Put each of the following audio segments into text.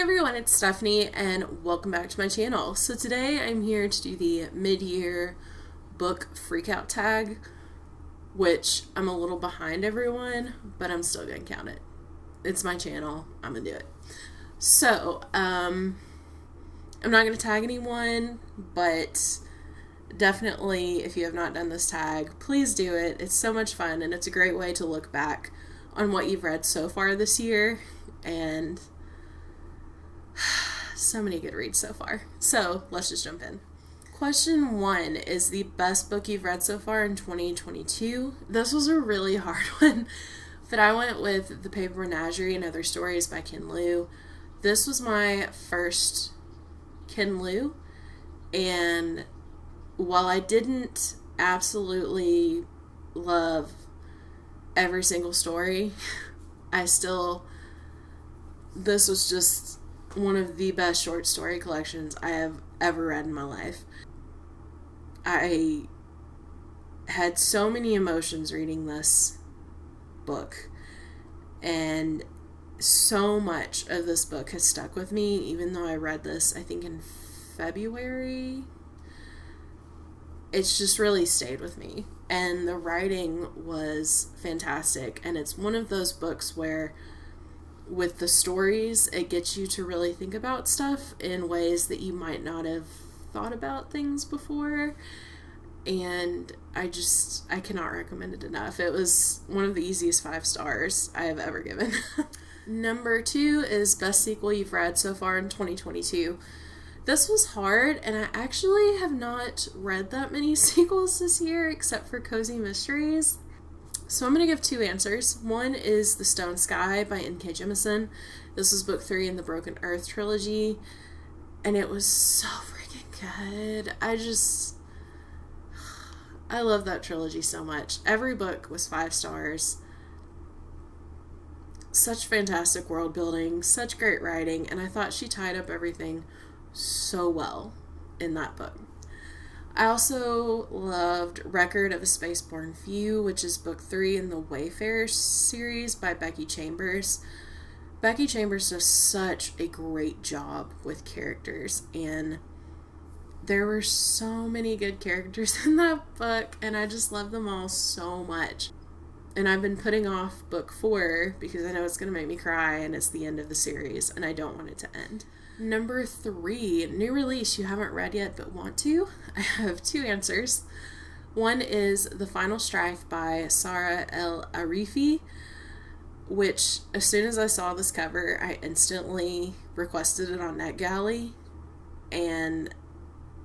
everyone, it's Stephanie and welcome back to my channel. So today I'm here to do the mid-year book freakout tag, which I'm a little behind everyone, but I'm still gonna count it. It's my channel, I'm gonna do it. So, I'm not gonna tag anyone, but definitely if you have not done this tag, please do it. It's so much fun and it's a great way to look back on what you've read so far this year, and so many good reads so far. So let's just jump in. Question 1 is the best book you've read so far in 2022. This was a really hard one, but I went with The Paper Menagerie and Other Stories by Ken Liu. This was my first Ken Liu, and while I didn't absolutely love every single story, this was just one of the best short story collections I have ever read in my life. I had so many emotions reading this book, and so much of this book has stuck with me, even though I read this, I think, in February. It's just really stayed with me, and the writing was fantastic, and it's one of those books where with the stories, it gets you to really think about stuff in ways that you might not have thought about things before. And I cannot recommend it enough. It was one of the easiest 5 stars I have ever given. Number 2 is best sequel you've read so far in 2022. This was hard, and I actually have not read that many sequels this year except for Cozy Mysteries. So I'm going to give 2 answers. One is The Stone Sky by N.K. Jemisin. This was book 3 in the Broken Earth trilogy, and it was so freaking good. I love that trilogy so much. Every book was 5 stars. Such fantastic world building, such great writing, and I thought she tied up everything so well in that book. I also loved Record of a Spaceborn Few, which is book 3 in the Wayfarer series by Becky Chambers. Becky Chambers does such a great job with characters, and there were so many good characters in that book, and I just love them all so much. And I've been putting off book 4 because I know it's going to make me cry, and it's the end of the series, and I don't want it to end. Number 3, new release you haven't read yet but want to. I have 2 answers. One is The Final Strife by Sarah El Arifi, which as soon as I saw this cover, I instantly requested it on NetGalley, and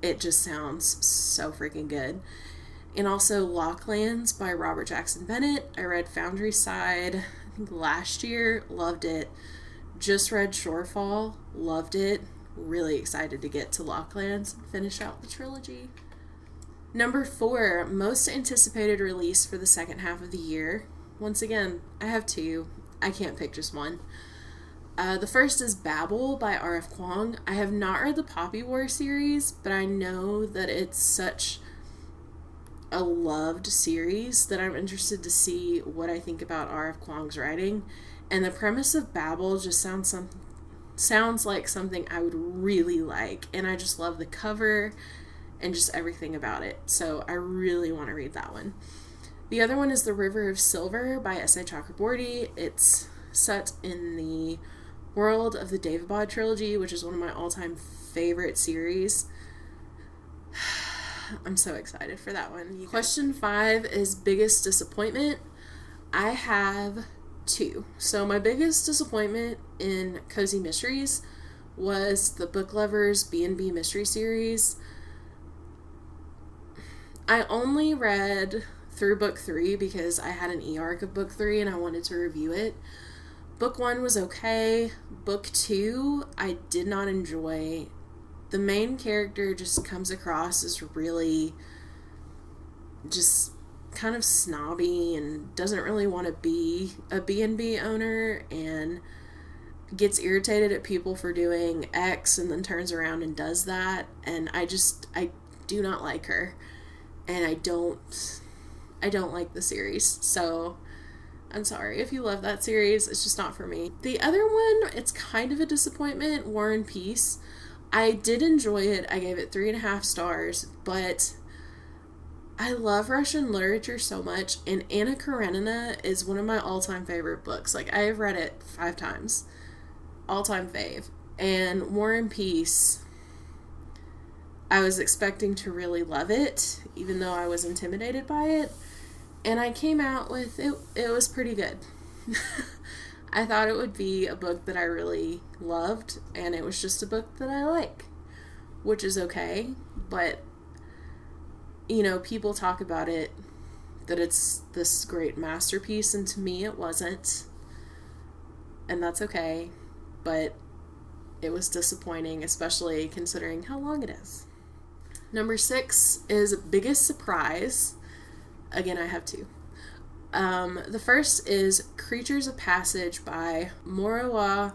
it just sounds so freaking good. And also Locklands by Robert Jackson Bennett. I read Foundry Side, I think last year, loved it. Just read Shorefall, loved it. Really excited to get to Locklands and finish out the trilogy. Number 4, most anticipated release for the second half of the year. Once again, I have 2. I can't pick just one. The first is Babel by R.F. Kuang. I have not read the Poppy War series, but I know that it's such a loved series that I'm interested to see what I think about R.F. Kuang's writing. And the premise of Babel just sounds like something I would really like, and I just love the cover and just everything about it. So I really want to read that one. The other one is The River of Silver by S.A. Chakraborty. It's set in the world of the David trilogy, which is one of my all-time favorite series. I'm so excited for that one. Question 5 is biggest disappointment. I have 2. So my biggest disappointment in Cozy Mysteries was the Booklover's B&B Mystery Series. I only read through book 3 because I had an e-arc of book 3 and I wanted to review it. Book 1 was okay. Book 2, I did not enjoy. The main character just comes across as really just kind of snobby and doesn't really want to be a B&B owner, and gets irritated at people for doing X and then turns around and does that, and I do not like her, and I don't like the series. So I'm sorry if you love that series, it's just not for me. The other one, it's kind of a disappointment, War and Peace. I did enjoy it. I gave it 3.5 stars, but I love Russian literature so much, and Anna Karenina is one of my all-time favorite books. Like, I have read it 5 times. All-time fave. And War and Peace, I was expecting to really love it, even though I was intimidated by it. And I came out with, it was pretty good. I thought it would be a book that I really loved, and it was just a book that I like, which is okay, but, you know, people talk about it, that it's this great masterpiece, and to me it wasn't, and that's okay, but it was disappointing, especially considering how long it is. Number 6 is Biggest Surprise. Again, I have 2. The first is Creatures of Passage by Morowa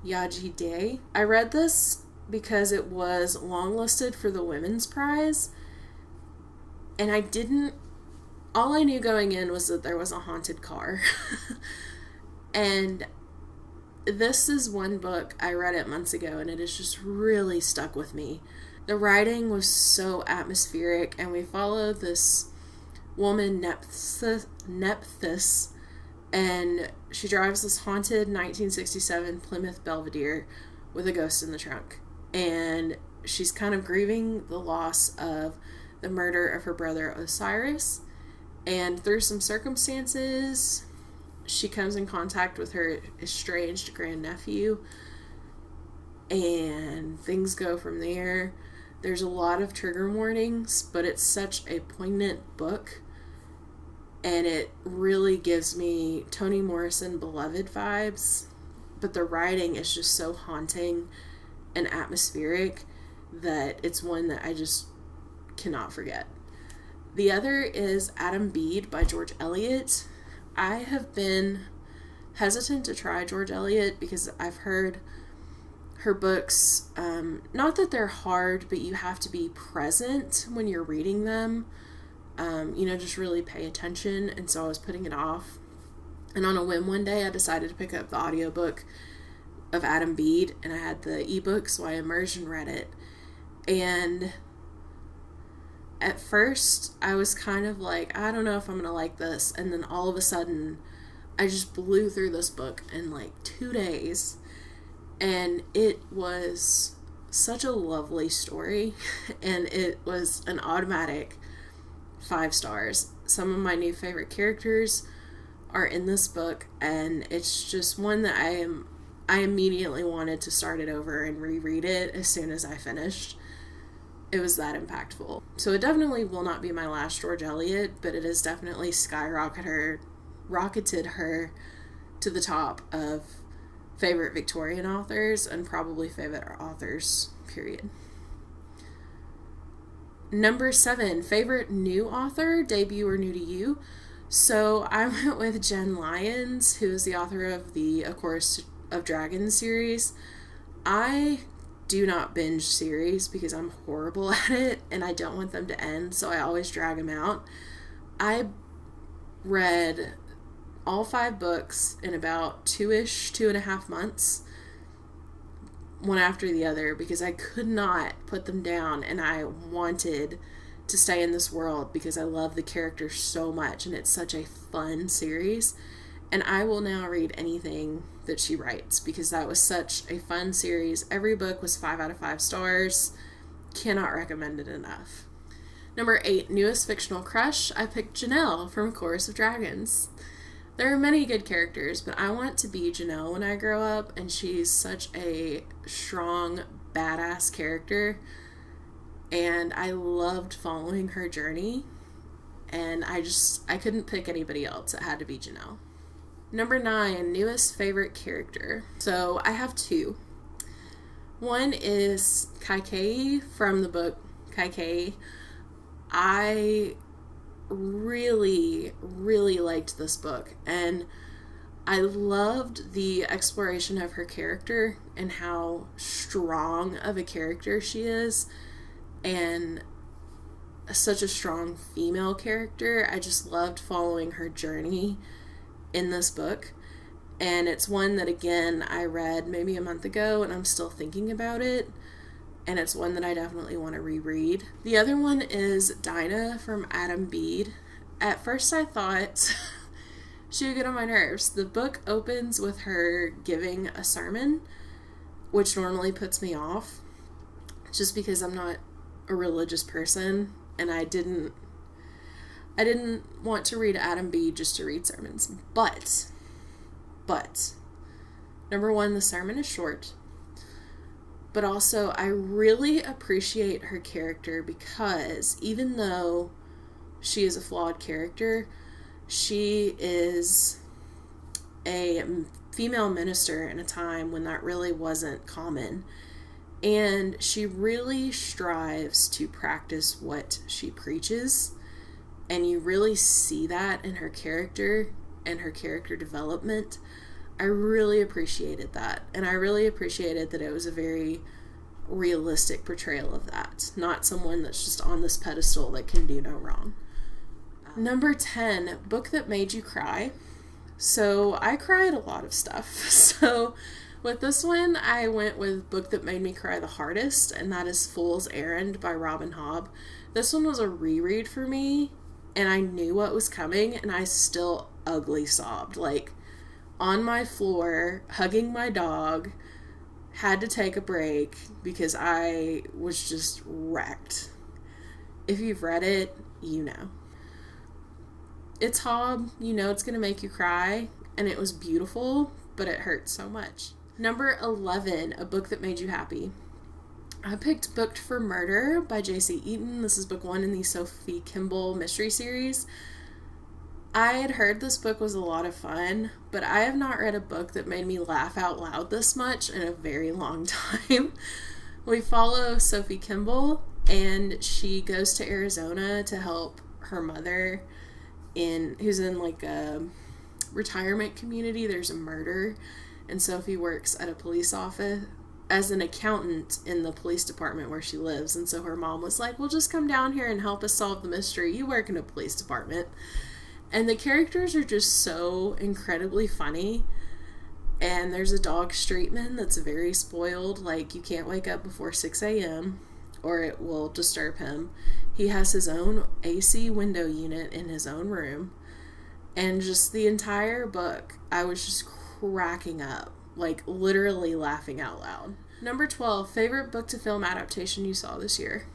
Yajide. I read this because it was longlisted for the Women's Prize, and all I knew going in was that there was a haunted car. And this is one book, I read it months ago, and it has just really stuck with me. The writing was so atmospheric, and we follow this woman, Nephthys, and she drives this haunted 1967 Plymouth Belvedere with a ghost in the trunk. And she's kind of grieving the loss of the murder of her brother Osiris. And through some circumstances, she comes in contact with her estranged grandnephew. And things go from there. There's a lot of trigger warnings, but it's such a poignant book, and it really gives me Toni Morrison Beloved vibes, but the writing is just so haunting and atmospheric that it's one that I just cannot forget. The other is Adam Bede by George Eliot. I have been hesitant to try George Eliot because I've heard her books, not that they're hard, but you have to be present when you're reading them, just really pay attention, and so I was putting it off. And on a whim one day, I decided to pick up the audiobook of Adam Bede, and I had the ebook, so I immersion read it. And at first, I was kind of like, I don't know if I'm going to like this, and then all of a sudden, I just blew through this book in like 2 days. And it was such a lovely story, and it was an automatic 5 stars. Some of my new favorite characters are in this book, and it's just one that I immediately wanted to start it over and reread it as soon as I finished. It was that impactful. So it definitely will not be my last George Eliot, but it has definitely rocketed her to the top of favorite Victorian authors and probably favorite authors, period. Number 7, favorite new author, debut or new to you. So I went with Jen Lyons, who is the author of the A Chorus of Dragons series. I do not binge series because I'm horrible at it and I don't want them to end, so I always drag them out. I read all 5 books in about 2.5 months, one after the other, because I could not put them down, and I wanted to stay in this world because I love the characters so much, and it's such a fun series. And I will now read anything that she writes because that was such a fun series. Every book was 5 out of 5 stars. Cannot recommend it enough. Number 8, newest fictional crush. I picked Janelle from A Chorus of Dragons. There are many good characters, but I want to be Janelle when I grow up, and she's such a strong, badass character, and I loved following her journey, and I couldn't pick anybody else. It had to be Janelle. Number 9, newest favorite character. So I have 2. One is Kaikeyi from the book Kaikeyi. I really, really liked this book, and I loved the exploration of her character and how strong of a character she is, and such a strong female character. I just loved following her journey in this book. And it's one that, again, I read maybe a month ago and I'm still thinking about it. And it's one that I definitely want to reread. The other one is Dinah from Bede. At first I thought she would get on my nerves. The book opens with her giving a sermon, which normally puts me off, just because I'm not a religious person, and I didn't want to read Bede just to read sermons. But, number one, the sermon is short, but also I really appreciate her character, because even though she is a flawed character, she is a female minister in a time when that really wasn't common. And she really strives to practice what she preaches. And you really see that in her character and her character development. I really appreciated that. And I really appreciated that it was a very realistic portrayal of that. Not someone that's just on this pedestal that can do no wrong. Number 10, book that made you cry. So I cried a lot of stuff. So with this one, I went with book that made me cry the hardest, and that is Fool's Errand by Robin Hobb. This one was a reread for me, and I knew what was coming, and I still ugly sobbed. Like, on my floor, hugging my dog, had to take a break because I was just wrecked. If you've read it, you know. It's Hobb, you know it's going to make you cry, and it was beautiful, but it hurt so much. Number 11, a book that made you happy. I picked Booked for Murder by J.C. Eaton. This is book 1 in the Sophie Kimball mystery series. I had heard this book was a lot of fun, but I have not read a book that made me laugh out loud this much in a very long time. We follow Sophie Kimball, and she goes to Arizona to help her mother who's in like a retirement community. There's a murder, and Sophie works at a police office as an accountant in the police department where she lives. And so her mom was like, well, just come down here and help us solve the mystery. You work in a police department. And the characters are just so incredibly funny. And there's a dog Streetman that's very spoiled. Like, you can't wake up before 6 a.m. or it will disturb him. He has his own AC window unit in his own room. And just the entire book, I was just cracking up. Like, literally laughing out loud. Number 12, favorite book to film adaptation you saw this year.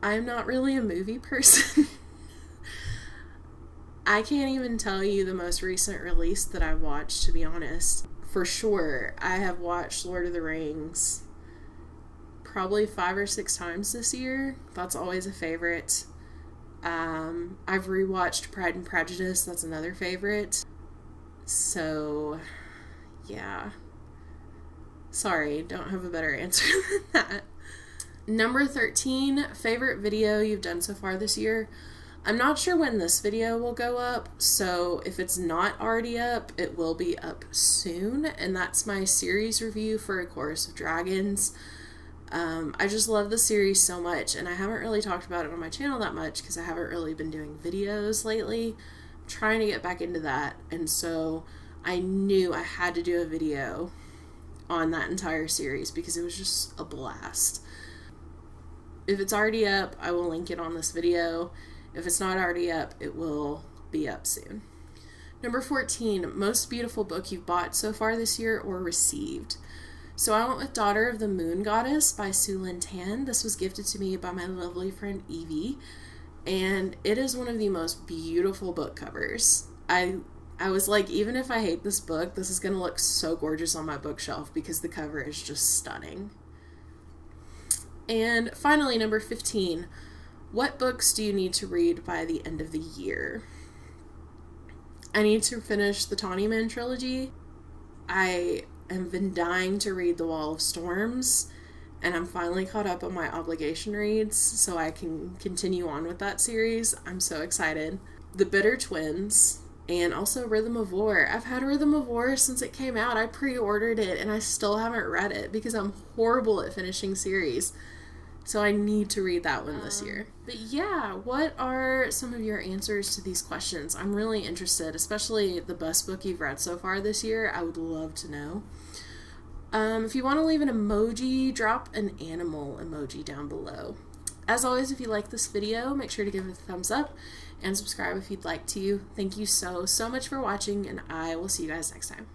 I'm not really a movie person. I can't even tell you the most recent release that I watched, to be honest. For sure, I have watched Lord of the Rings probably 5 or 6 times this year. That's always a favorite. I've rewatched Pride and Prejudice. That's another favorite. So, yeah. Sorry, don't have a better answer than that. Number 13, favorite video you've done so far this year. I'm not sure when this video will go up, so if it's not already up, it will be up soon, and that's my series review for A Chorus of Dragons. I just love the series so much, and I haven't really talked about it on my channel that much because I haven't really been doing videos lately. I'm trying to get back into that, and so I knew I had to do a video on that entire series because it was just a blast. If it's already up, I will link it on this video. If it's not already up, it will be up soon. Number 14, most beautiful book you've bought so far this year or received. So I went with Daughter of the Moon Goddess by Sue Lynn Tan. This was gifted to me by my lovely friend Evie, and it is one of the most beautiful book covers. I was like, even if I hate this book, this is going to look so gorgeous on my bookshelf because the cover is just stunning. And finally, number 15, what books do you need to read by the end of the year? I need to finish the Tawny Man Trilogy. I have been dying to read The Wall of Storms, and I'm finally caught up on my obligation reads, so I can continue on with that series. I'm so excited. The Bitter Twins, and also Rhythm of War. I've had Rhythm of War since it came out. I pre-ordered it, and I still haven't read it because I'm horrible at finishing series. So I need to read that one this year. But yeah, what are some of your answers to these questions? I'm really interested, especially the best book you've read so far this year. I would love to know. If you want to leave an emoji, drop an animal emoji down below. As always, if you like this video, make sure to give it a thumbs up and subscribe if you'd like to. Thank you so much for watching, and I will see you guys next time.